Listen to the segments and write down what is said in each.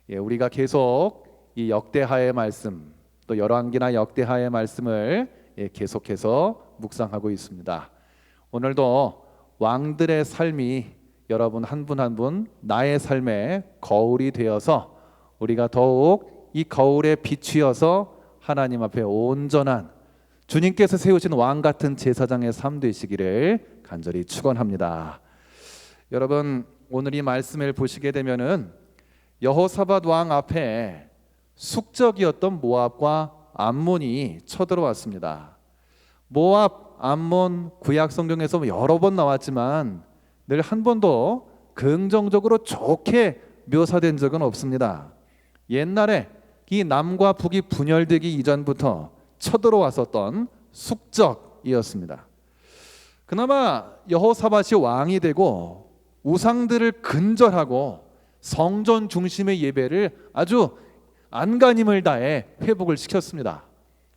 우리가 계속 이 역대하의 말씀, 또 열왕기나 역대하의 말씀을 계속해서 묵상하고 있습니다. 오늘도 왕들의 삶이 여러분 한 분 한 분 나의 삶의 거울이 되어서 우리가 더욱 이 거울에 비추어서 하나님 앞에 온전한 주님께서 세우신 왕 같은 제사장의 삶 되시기를 간절히 축원합니다. 여러분, 오늘 이 말씀을 보시게 되면은 여호사밧 왕 앞에 숙적이었던 모압과 암몬이 쳐들어왔습니다. 모압, 암몬 구약 성경에서 여러 번 나왔지만 늘 한 번도 긍정적으로 좋게 묘사된 적은 없습니다. 옛날에 이 남과 북이 분열되기 이전부터 쳐들어왔었던 숙적이었습니다. 그나마 여호사밧이 왕이 되고 우상들을 근절하고 성전 중심의 예배를 아주 안간힘을 다해 회복을 시켰습니다.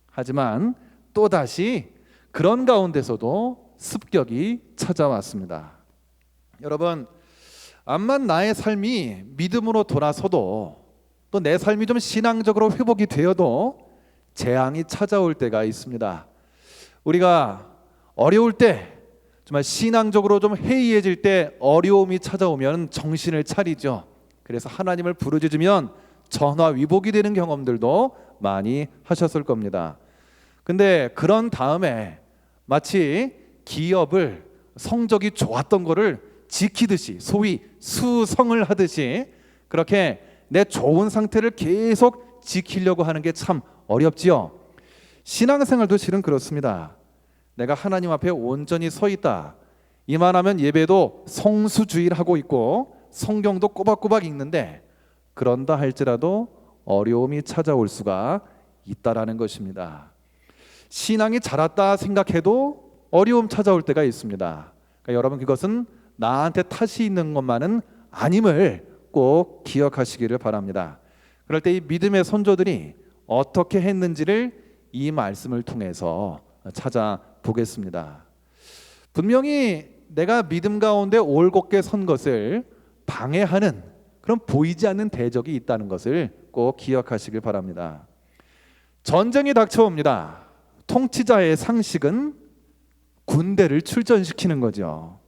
하지만 또다시 그런 가운데서도 습격이 찾아왔습니다. 여러분, 암만 나의 삶이 믿음으로 돌아서도 또 내 삶이 좀 신앙적으로 회복이 되어도 재앙이 찾아올 때가 있습니다. 우리가 어려울 때, 정말 신앙적으로 좀 해이해질 때 어려움이 찾아오면 정신을 차리죠. 그래서 하나님을 부르짖으면 전화위복이 되는 경험들도 많이 하셨을 겁니다. 근데 그런 다음에 마치 기업을 성적이 좋았던 거를 지키듯이, 소위 수성을 하듯이 그렇게 내 좋은 상태를 계속 지키려고 하는 게 참 어렵지요. 신앙생활도 실은 그렇습니다. 내가 하나님 앞에 온전히 서 있다, 이만하면 예배도 성수주의를 하고 있고 성경도 꼬박꼬박 읽는데, 그런다 할지라도 어려움이 찾아올 수가 있다라는 것입니다. 신앙이 자랐다 생각해도 어려움 찾아올 때가 있습니다. 그러니까 여러분, 그것은 나한테 탓이 있는 것만은 아님을 꼭 기억하시기를 바랍니다. 그럴 때 이 믿음의 선조들이 어떻게 했는지를 이 말씀을 통해서 찾아보겠습니다. 분명히 내가 믿음 가운데 올곧게 선 것을 방해하는 그런 보이지 않는 대적이 있다는 것을 꼭 기억하시길 바랍니다. 전쟁이 닥쳐옵니다. 통치자의 상식은 군대를 출전시키는 거죠.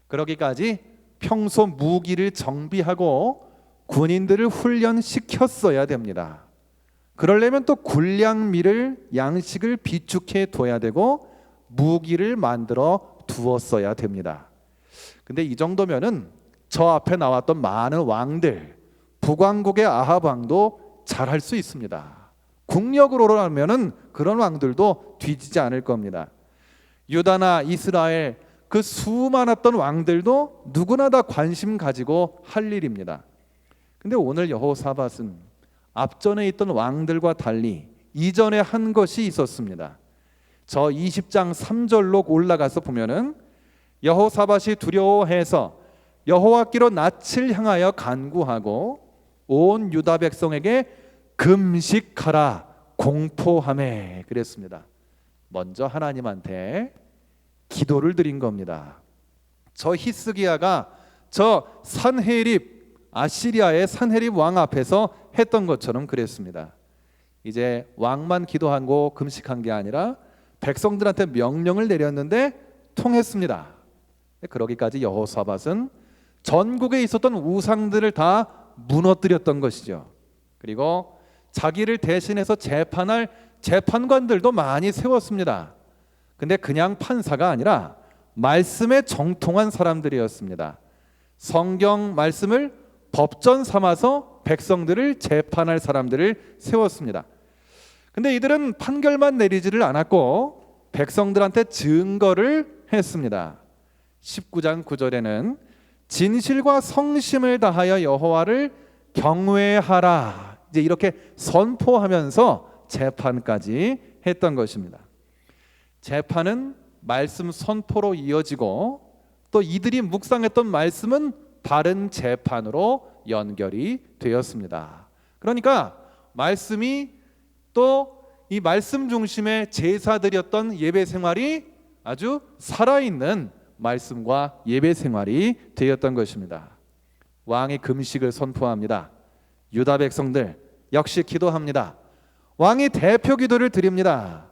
그러기까지 평소 무기를 정비하고 군인들을 훈련시켰어야 됩니다. 그러려면 또 군량미를, 양식을 비축해 둬야 되고 무기를 만들어 두었어야 됩니다. 근데 이 정도면은 저 앞에 나왔던 많은 왕들, 북왕국의 아합 왕도 잘할 수 있습니다. 국력으로라면은 그런 왕들도 뒤지지 않을 겁니다. 유다나 이스라엘 그 수많았던 왕들도 누구나 다 관심 가지고 할 일입니다. 근데 오늘 여호사밧은 앞전에 있던 왕들과 달리 이전에 한 것이 있었습니다. 저 20장 3절로 올라가서 보면은 여호사밧이 두려워해서 여호와께로 낯을 향하여 간구하고 온 유다 백성에게 금식하라 공포하매 그랬습니다. 먼저 하나님한테 기도를 드린 겁니다. 저 히스기야가 저 산헤립, 아시리아의 산헤립 왕 앞에서 했던 것처럼 그랬습니다. 이제 왕만 기도하고 금식한 게 아니라 백성들한테 명령을 내렸는데 통했습니다. 그러기까지 여호사밧은 전국에 있었던 우상들을 다 무너뜨렸던 것이죠. 그리고 자기를 대신해서 재판할 재판관들도 많이 세웠습니다. 근데 그냥 판사가 아니라 말씀에 정통한 사람들이었습니다. 성경 말씀을 법전 삼아서 백성들을 재판할 사람들을 세웠습니다. 근데 이들은 판결만 내리지를 않았고 백성들한테 증거를 했습니다. 19장 9절에는 진실과 성심을 다하여 여호와를 경외하라, 이제 이렇게 선포하면서 재판까지 했던 것입니다. 재판은 말씀 선포로 이어지고 또 이들이 묵상했던 말씀은 바른 재판으로 연결이 되었습니다. 그러니까 말씀이 또 이 말씀 중심의 제사드렸던 예배 생활이 아주 살아있는 말씀과 예배 생활이 되었던 것입니다. 왕이 금식을 선포합니다. 유다 백성들 역시 기도합니다. 왕이 대표 기도를 드립니다.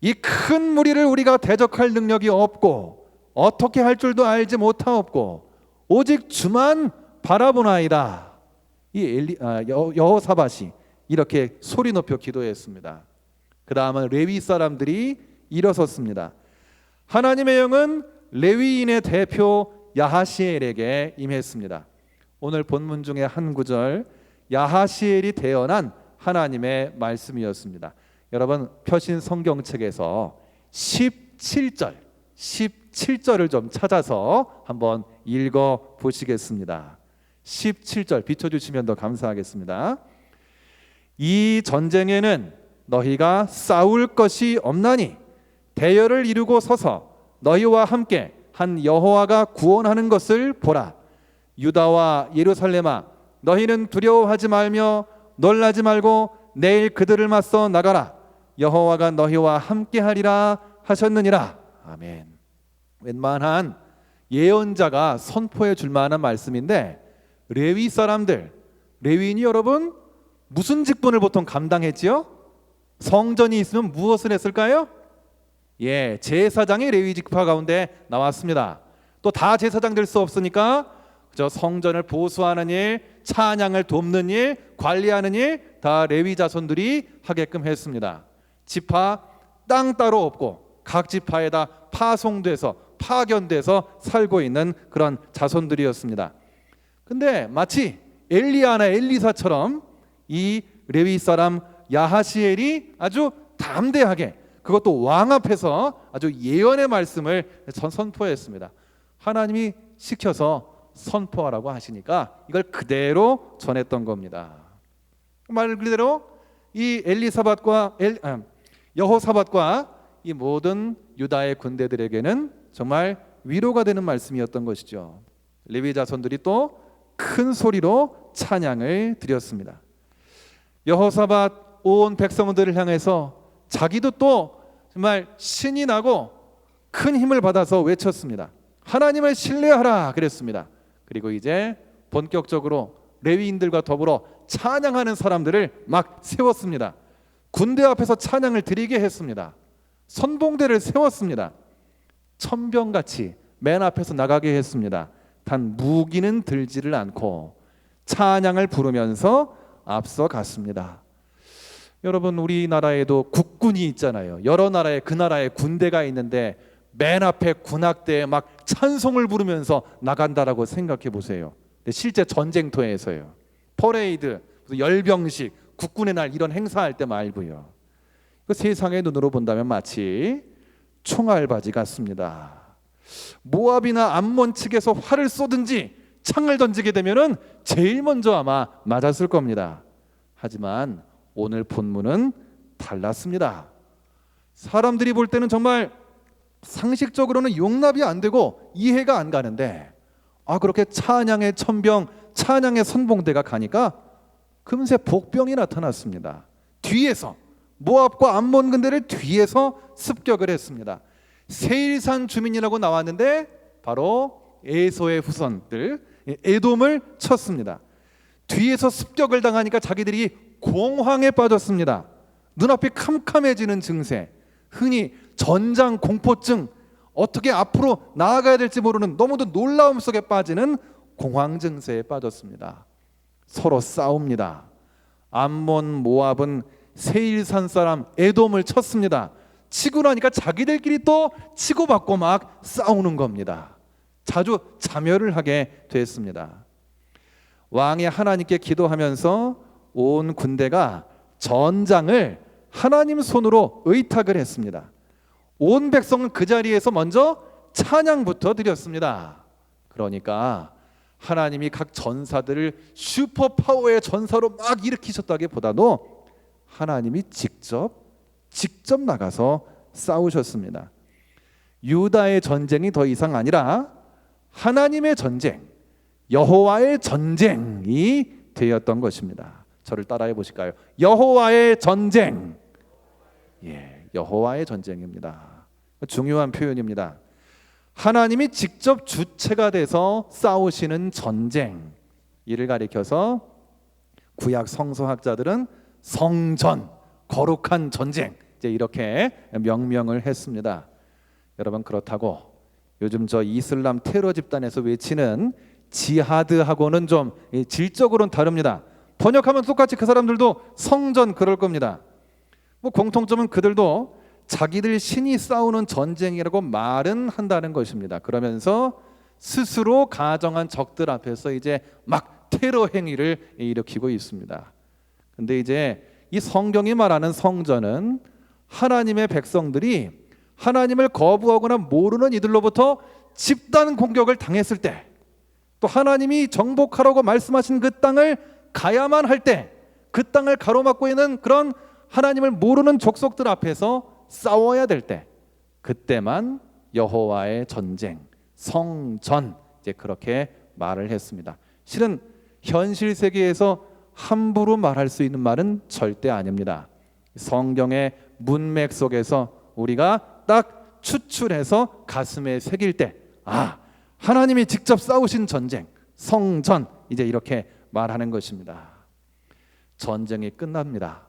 이 큰 무리를 우리가 대적할 능력이 없고 어떻게 할 줄도 알지 못하옵고 오직 주만 바라보나이다. 이 여호사밧이 이렇게 소리 높여 기도했습니다. 그 다음은 레위 사람들이 일어섰습니다. 하나님의 영은 레위인의 대표 야하시엘에게 임했습니다. 오늘 본문 중에 한 구절, 야하시엘이 대언한 하나님의 말씀이었습니다. 여러분 표신 성경책에서 17절을 좀 찾아서 한번 읽어 보시겠습니다. 17절 비춰주시면 더 감사하겠습니다. 이 전쟁에는 너희가 싸울 것이 없나니 대열을 이루고 서서 너희와 함께 한 여호와가 구원하는 것을 보라. 유다와 예루살렘아, 너희는 두려워하지 말며 놀라지 말고 내일 그들을 맞서 나가라. 여호와가 너희와 함께하리라 하셨느니라. 아멘. 웬만한 예언자가 선포해 줄 만한 말씀인데, 레위 사람들, 레위인이 여러분 무슨 직분을 보통 감당했지요? 성전이 있으면 무엇을 했을까요? 제사장이 레위 지파 가운데 나왔습니다. 또 다 제사장 될 수 없으니까 성전을 보수하는 일, 찬양을 돕는 일, 관리하는 일 다 레위 자손들이 하게끔 했습니다. 지파 땅 따로 없고 각 지파에다 파송돼서 파견돼서 살고 있는 그런 자손들이었습니다. 근데 마치 엘리야나 엘리사처럼 이 레위 사람 야하시엘이 아주 담대하게, 그것도 왕 앞에서 아주 예언의 말씀을 선포했습니다. 하나님이 시켜서 선포하라고 하시니까 이걸 그대로 전했던 겁니다. 말 그대로 이 여호사밧과 이 모든 유다의 군대들에게는 정말 위로가 되는 말씀이었던 것이죠. 레위 자손들이 또 큰 소리로 찬양을 드렸습니다. 여호사밧 온 백성들을 향해서 자기도 또 정말 신이 나고 큰 힘을 받아서 외쳤습니다. 하나님을 신뢰하라 그랬습니다. 그리고 이제 본격적으로 레위인들과 더불어 찬양하는 사람들을 막 세웠습니다. 군대 앞에서 찬양을 드리게 했습니다. 선봉대를 세웠습니다. 천병같이 맨 앞에서 나가게 했습니다. 단 무기는 들지를 않고 찬양을 부르면서 앞서갔습니다. 여러분, 우리나라에도 국군이 있잖아요. 여러 나라에 그 나라에 군대가 있는데 맨 앞에 군악대에 막 찬송을 부르면서 나간다라고 생각해 보세요. 근데 실제 전쟁터에서요. 퍼레이드, 열병식, 국군의 날 이런 행사할 때 말고요. 그 세상의 눈으로 본다면 마치 총알바지 같습니다. 모압이나 암몬 측에서 활을 쏘든지 창을 던지게 되면은 제일 먼저 아마 맞았을 겁니다. 하지만 오늘 본문은 달랐습니다. 사람들이 볼 때는 정말 상식적으로는 용납이 안 되고 이해가 안 가는데, 그렇게 찬양의 천병, 찬양의 선봉대가 가니까 금세 복병이 나타났습니다. 뒤에서 모압과 암몬 군대를 뒤에서 습격을 했습니다. 세일산 주민이라고 나왔는데 바로 에소의 후손들 에돔을 쳤습니다. 뒤에서 습격을 당하니까 자기들이 공황에 빠졌습니다. 눈앞이 캄캄해지는 증세, 흔히 전장 공포증, 어떻게 앞으로 나아가야 될지 모르는 너무도 놀라움 속에 빠지는 공황 증세에 빠졌습니다. 서로 싸웁니다. 암몬 모압은 세일산 사람 에돔을 쳤습니다. 치고 나니까 자기들끼리 또 치고받고 막 싸우는 겁니다. 자주 자멸을 하게 됐습니다. 왕이 하나님께 기도하면서 온 군대가 전장을 하나님 손으로 의탁을 했습니다. 온 백성은 그 자리에서 먼저 찬양부터 드렸습니다. 그러니까 하나님이 각 전사들을 슈퍼파워의 전사로 막 일으키셨다기보다도 하나님이 직접 나가서 싸우셨습니다. 유다의 전쟁이 더 이상 아니라 하나님의 전쟁, 여호와의 전쟁이 되었던 것입니다. 저를 따라해 보실까요? 여호와의 전쟁. 여호와의 전쟁입니다. 중요한 표현입니다. 하나님이 직접 주체가 돼서 싸우시는 전쟁, 이를 가리켜서 구약 성서학자들은 성전, 거룩한 전쟁 이제 이렇게 명명을 했습니다. 여러분, 그렇다고 요즘 저 이슬람 테러 집단에서 외치는 지하드하고는 좀 질적으로는 다릅니다. 번역하면 똑같이 그 사람들도 성전 그럴 겁니다. 뭐 공통점은 그들도 자기들 신이 싸우는 전쟁이라고 말은 한다는 것입니다. 그러면서 스스로 가정한 적들 앞에서 이제 막 테러 행위를 일으키고 있습니다. 근데 이제 이 성경이 말하는 성전은 하나님의 백성들이 하나님을 거부하거나 모르는 이들로부터 집단 공격을 당했을 때, 또 하나님이 정복하라고 말씀하신 그 땅을 가야만 할 때, 그 땅을 가로막고 있는 그런 하나님을 모르는 족속들 앞에서 싸워야 될 때, 그때만 여호와의 전쟁, 성전 이제 그렇게 말을 했습니다. 실은 현실 세계에서 함부로 말할 수 있는 말은 절대 아닙니다. 성경의 문맥 속에서 우리가 딱 추출해서 가슴에 새길 때, 하나님이 직접 싸우신 전쟁, 성전 이제 이렇게 말하는 것입니다. 전쟁이 끝납니다.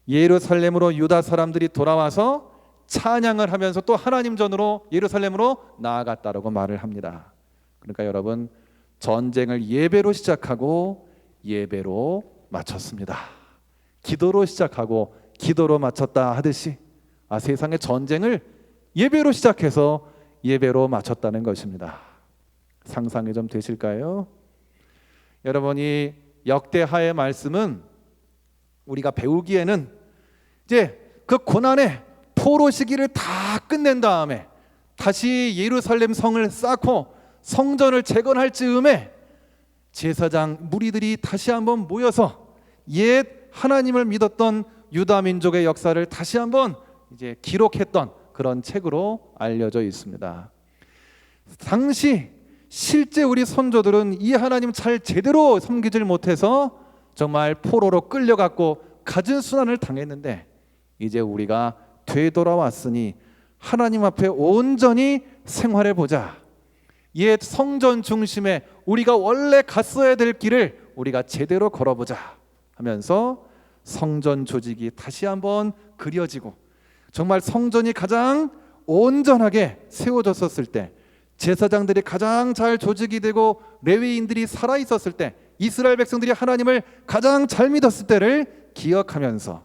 예루살렘으로 유다 사람들이 돌아와서 찬양을 하면서 또 하나님 전으로 예루살렘으로 나아갔다라고 말을 합니다. 그러니까 여러분, 전쟁을 예배로 시작하고 예배로 마쳤습니다. 기도로 시작하고 기도로 마쳤다 하듯이 세상의 전쟁을 예배로 시작해서 예배로 마쳤다는 것입니다. 상상이 좀 되실까요? 여러분이 역대하의 말씀은 우리가 배우기에는 이제 그 고난의 포로 시기를 다 끝낸 다음에 다시 예루살렘 성을 쌓고 성전을 재건할 즈음에 제사장 무리들이 다시 한번 모여서 옛 하나님을 믿었던 유다 민족의 역사를 다시 한번 이제 기록했던 그런 책으로 알려져 있습니다. 당시 실제 우리 선조들은 이 하나님 잘 제대로 섬기질 못해서 정말 포로로 끌려갔고 갖은 순환을 당했는데, 이제 우리가 되돌아왔으니 하나님 앞에 온전히 생활해 보자. 옛 성전 중심에 우리가 원래 갔어야 될 길을 우리가 제대로 걸어보자 하면서 성전 조직이 다시 한번 그려지고, 정말 성전이 가장 온전하게 세워졌었을 때, 제사장들이 가장 잘 조직이 되고 레위인들이 살아 있었을 때, 이스라엘 백성들이 하나님을 가장 잘 믿었을 때를 기억하면서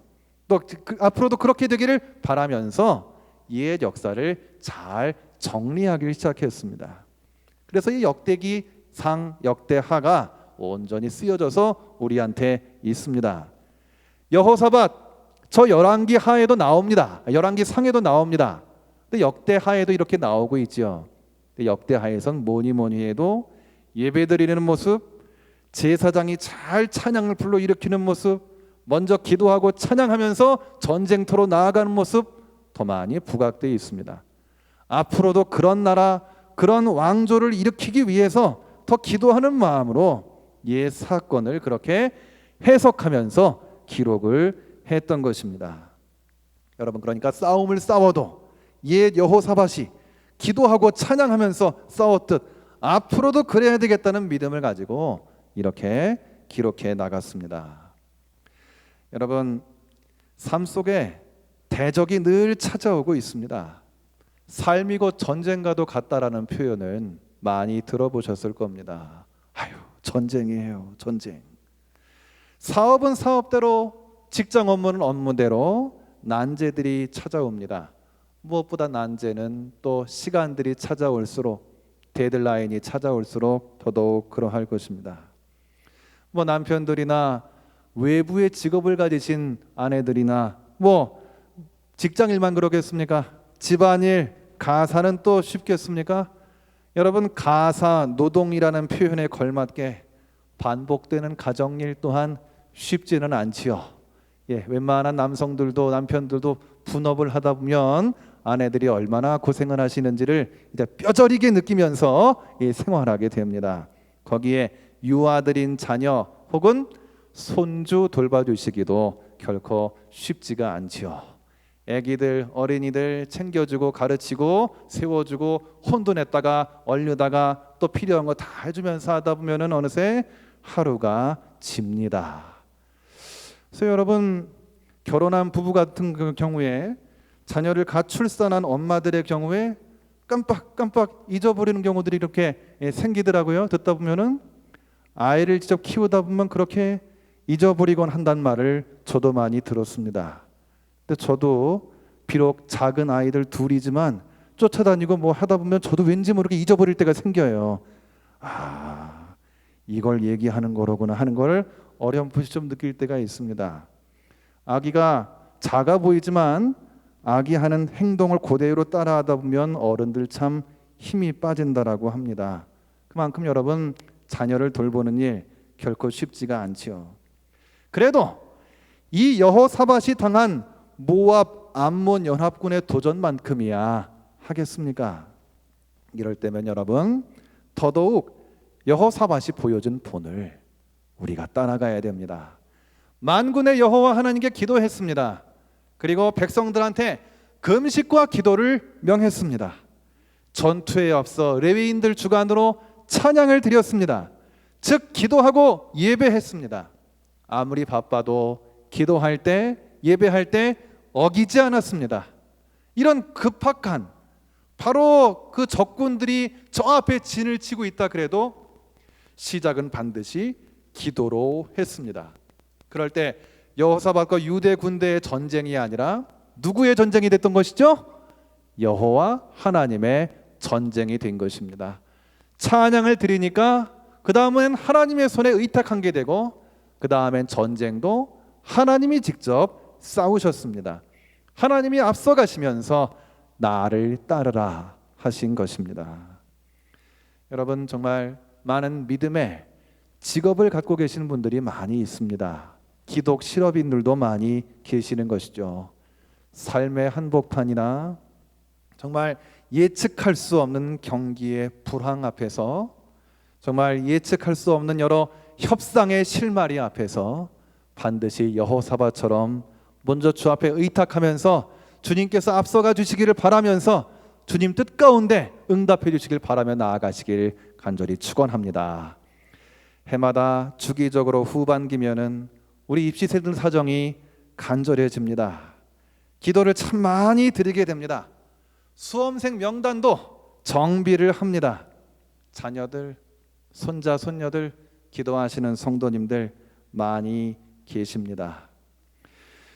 또 앞으로도 그렇게 되기를 바라면서 옛 역사를 잘 정리하기 시작했습니다. 그래서 이 역대기상, 역대하가 온전히 쓰여져서 우리한테 있습니다. 여호사밧 저 열왕기 하에도 나옵니다. 열왕기 상에도 나옵니다. 근데 역대하에도 이렇게 나오고 있죠. 역대하에선 뭐니 해도 예배드리는 모습, 제사장이 잘 찬양을 불러일으키는 모습, 먼저 기도하고 찬양하면서 전쟁터로 나아가는 모습 더 많이 부각되어 있습니다. 앞으로도 그런 나라, 그런 왕조를 일으키기 위해서 더 기도하는 마음으로 옛 사건을 그렇게 해석하면서 기록을 했던 것입니다. 여러분, 그러니까 싸움을 싸워도 옛 여호사밧이 기도하고 찬양하면서 싸웠듯 앞으로도 그래야 되겠다는 믿음을 가지고 이렇게 기록해 나갔습니다. 여러분, 삶 속에 대적이 늘 찾아오고 있습니다. 삶이 곧 전쟁과도 같다라는 표현은 많이 들어보셨을 겁니다. 전쟁이에요, 전쟁. 사업은 사업대로, 직장 업무는 업무대로 난제들이 찾아옵니다. 무엇보다 난제는 또 시간들이 찾아올수록, 데드라인이 찾아올수록 더더욱 그러할 것입니다. 남편들이나 외부의 직업을 가지신 아내들이나 직장일만 그러겠습니까? 집안일, 가사는 또 쉽겠습니까? 여러분, 가사, 노동이라는 표현에 걸맞게 반복되는 가정일 또한 쉽지는 않지요. 웬만한 남성들도, 남편들도 분업을 하다 보면 아내들이 얼마나 고생을 하시는지를 이제 뼈저리게 느끼면서 생활하게 됩니다. 거기에 유아들인 자녀 혹은 손주 돌봐주시기도 결코 쉽지가 않지요. 아기들, 어린이들 챙겨주고 가르치고 세워주고 혼돈했다가 얼르다가 또 필요한 거 다 해주면서 하다 보면은 어느새 하루가 집니다. 그래서 여러분, 결혼한 부부 같은 그 경우에 자녀를 갓 출산한 엄마들의 경우에 깜빡깜빡 잊어버리는 경우들이 이렇게 생기더라고요. 듣다 보면은 아이를 직접 키우다 보면 그렇게 잊어버리곤 한단 말을 저도 많이 들었습니다. 근데 저도 비록 작은 아이들 둘이지만 쫓아다니고 뭐 하다 보면 저도 왠지 모르게 잊어버릴 때가 생겨요. 아, 이걸 얘기하는 거로구나 하는 걸 어렴풋이 좀 느낄 때가 있습니다. 아기가 작아 보이지만 아기 하는 행동을 그대로 따라하다 보면 어른들 참 힘이 빠진다라고 합니다. 그만큼 여러분, 자녀를 돌보는 일 결코 쉽지가 않지요. 그래도 이 여호사밧이 당한 모압 암몬 연합군의 도전만큼이야 하겠습니까? 이럴 때면 여러분, 더더욱 여호사밧이 보여준 본을 우리가 따라가야 됩니다. 만군의 여호와 하나님께 기도했습니다. 그리고 백성들한테 금식과 기도를 명했습니다. 전투에 앞서 레위인들 주관으로 찬양을 드렸습니다. 즉 기도하고 예배했습니다. 아무리 바빠도 기도할 때, 예배할 때 어기지 않았습니다. 이런 급박한, 바로 그 적군들이 저 앞에 진을 치고 있다 그래도 시작은 반드시 기도로 했습니다. 그럴 때 여호사밧과 유대 군대의 전쟁이 아니라 누구의 전쟁이 됐던 것이죠? 여호와 하나님의 전쟁이 된 것입니다. 찬양을 드리니까 그 다음은 하나님의 손에 의탁한 게 되고, 그 다음엔 전쟁도 하나님이 직접 싸우셨습니다. 하나님이 앞서가시면서 나를 따르라 하신 것입니다. 여러분, 정말 많은 믿음의 직업을 갖고 계시는 분들이 많이 있습니다. 기독 실업인들도 많이 계시는 것이죠. 삶의 한복판이나 정말 예측할 수 없는 경기의 불황 앞에서, 정말 예측할 수 없는 여러 협상의 실마리 앞에서 반드시 여호사밧처럼 먼저 주 앞에 의탁하면서 주님께서 앞서가 주시기를 바라면서 주님 뜻 가운데 응답해 주시길 바라며 나아가시길 간절히 축원합니다. 해마다 주기적으로 후반기면은 우리 입시생들 사정이 간절해집니다. 기도를 참 많이 드리게 됩니다. 수험생 명단도 정비를 합니다. 자녀들, 손자, 손녀들 기도하시는 성도님들 많이 계십니다.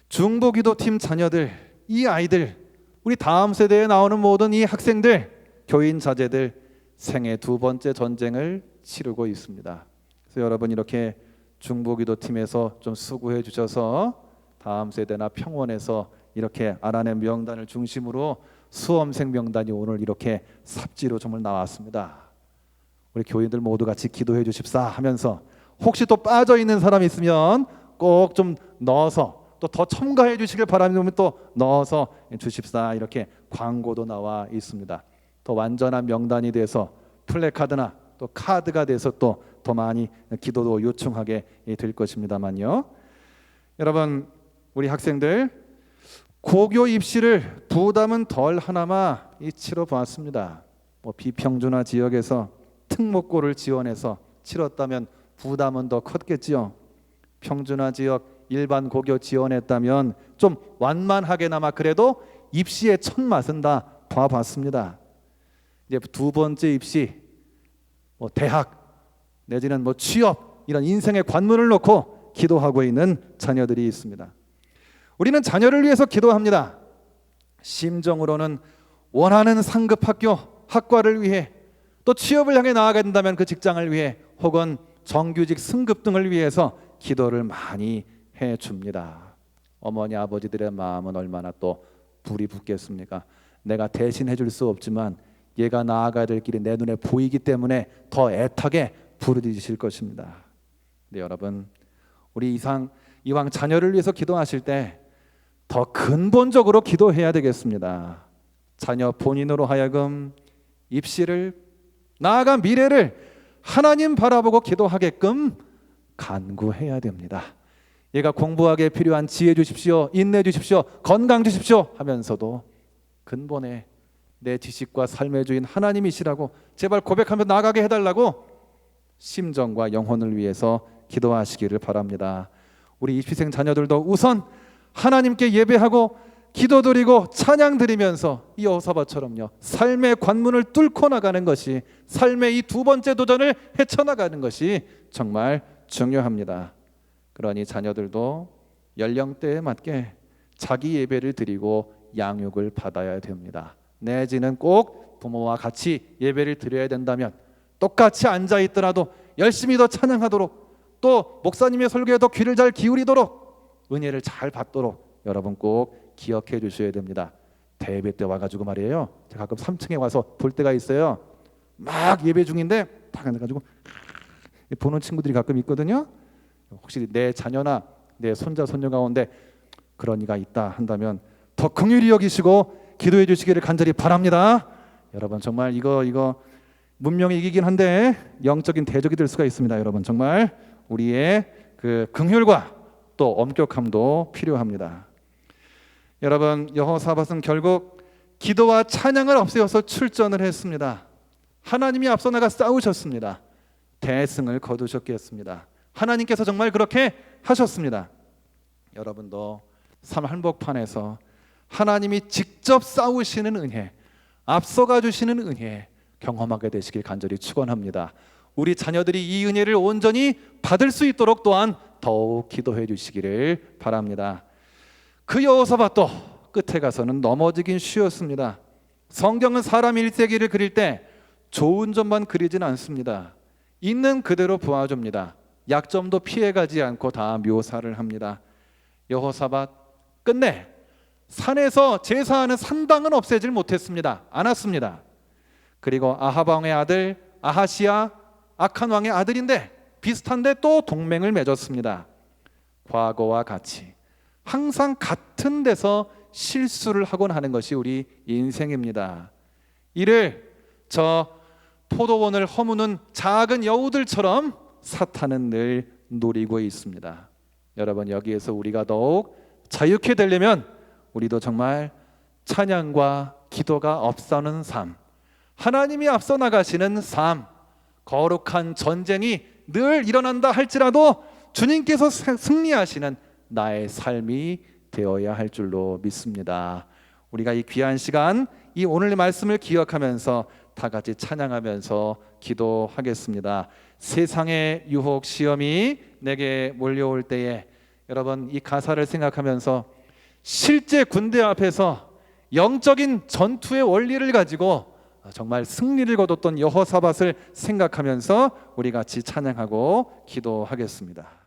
중보기도팀 자녀들, 이 아이들, 우리 다음 세대에 나오는 모든 이 학생들, 교인 자제들 생애 두 번째 전쟁을 치르고 있습니다. 그래서 여러분, 이렇게 중보기도팀에서 좀 수고해 주셔서 다음 세대나 평원에서 이렇게 알아낸 명단을 중심으로 수험생 명단이 오늘 이렇게 삽지로 정말 나왔습니다. 우리 교인들 모두 같이 기도해 주십사 하면서 혹시 또 빠져 있는 사람이 있으면 꼭 좀 넣어서 또 더 첨가해 주시길 바라면 또 넣어서 주십사, 이렇게 광고도 나와 있습니다. 더 완전한 명단이 돼서 플래카드나 또 카드가 돼서 또 더 많이 기도도 요청하게 될 것입니다만요. 여러분, 우리 학생들 고교 입시를 부담은 덜 하나마 치러 보았습니다. 뭐 비평준화 지역에서 특목고를 지원해서 치렀다면 부담은 더 컸겠지요. 평준화 지역 일반 고교 지원했다면 좀 완만하게나마 그래도 입시의 첫 맛은 다 봐봤습니다. 이제 두 번째 입시, 뭐 대학 내지는 뭐 취업, 이런 인생의 관문을 놓고 기도하고 있는 자녀들이 있습니다. 우리는 자녀를 위해서 기도합니다. 심정으로는 원하는 상급 학교, 학과를 위해, 또 취업을 향해 나아가야 된다면 그 직장을 위해, 혹은 정규직 승급 등을 위해서 기도를 많이 해줍니다. 어머니 아버지들의 마음은 얼마나 또 불이 붙겠습니까? 내가 대신 해줄 수 없지만 얘가 나아가야 될 길이 내 눈에 보이기 때문에 더 애타게 부르짖으실 것입니다. 네, 여러분, 우리 이왕 자녀를 위해서 기도하실 때 더 근본적으로 기도해야 되겠습니다. 자녀 본인으로 하여금 입시를, 나아가 미래를 하나님 바라보고 기도하게끔 간구해야 됩니다. 얘가 공부하기에 필요한 지혜 주십시오, 인내 주십시오, 건강 주십시오 하면서도 근본에 내 지식과 삶의 주인 하나님이시라고 제발 고백하며 나아가게 해달라고 심정과 영혼을 위해서 기도하시기를 바랍니다. 우리 입시생 자녀들도 우선 하나님께 예배하고 기도드리고 찬양드리면서 이 여호사밧처럼요, 삶의 관문을 뚫고 나가는 것이, 삶의 이 두 번째 도전을 헤쳐나가는 것이 정말 중요합니다. 그러니 자녀들도 연령대에 맞게 자기 예배를 드리고 양육을 받아야 됩니다. 내지는 꼭 부모와 같이 예배를 드려야 된다면 똑같이 앉아 있더라도 열심히 더 찬양하도록, 또 목사님의 설교에 더 귀를 잘 기울이도록, 은혜를 잘 받도록 여러분 꼭 기억해 주셔야 됩니다. 대예배 때 와가지고 말이에요, 제가 가끔 3층에 와서 볼 때가 있어요. 막 예배 중인데 딱 앉아가지고 보는 친구들이 가끔 있거든요. 혹시 내 자녀나 내 손자 손녀 가운데 그런 이가 있다 한다면 더 긍휼히 여기시고 기도해 주시기를 간절히 바랍니다. 여러분 정말 이거 문명이 이기긴 한데 영적인 대적이 될 수가 있습니다. 여러분 정말 우리의 그 긍휼과 또 엄격함도 필요합니다. 여러분 여호사밧은 결국 기도와 찬양을 앞세워서 출전을 했습니다. 하나님이 앞서 나가 싸우셨습니다. 대승을 거두셨겠습니다. 하나님께서 정말 그렇게 하셨습니다. 여러분도 삶 한복판에서 하나님이 직접 싸우시는 은혜, 앞서가 주시는 은혜 경험하게 되시길 간절히 축원합니다. 우리 자녀들이 이 은혜를 온전히 받을 수 있도록 또한 더욱 기도해 주시기를 바랍니다. 그 여호사밧도 끝에 가서는 넘어지긴 쉬웠습니다. 성경은 사람 일세기를 그릴 때 좋은 점만 그리진 않습니다. 있는 그대로 보아줍니다. 약점도 피해가지 않고 다 묘사를 합니다. 여호사밧 끝내 산에서 제사하는 산당은 없애질 못했습니다. 않았습니다. 그리고 아합 왕의 아들 아하시야, 악한 왕의 아들인데 비슷한데 또 동맹을 맺었습니다. 과거와 같이 항상 같은 데서 실수를 하곤 하는 것이 우리 인생입니다. 이를 저 포도원을 허무는 작은 여우들처럼 사탄은 늘 노리고 있습니다. 여러분 여기에서 우리가 더욱 자유케 되려면 우리도 정말 찬양과 기도가 앞서는 삶, 하나님이 앞서 나가시는 삶, 거룩한 전쟁이 늘 일어난다 할지라도 주님께서 승리하시는 나의 삶이 되어야 할 줄로 믿습니다. 우리가 이 귀한 시간, 이 오늘의 말씀을 기억하면서 다 같이 찬양하면서 기도하겠습니다. 세상의 유혹 시험이 내게 몰려올 때에 여러분 이 가사를 생각하면서 실제 군대 앞에서 영적인 전투의 원리를 가지고 정말 승리를 거뒀던 여호사밧을 생각하면서 우리 같이 찬양하고 기도하겠습니다.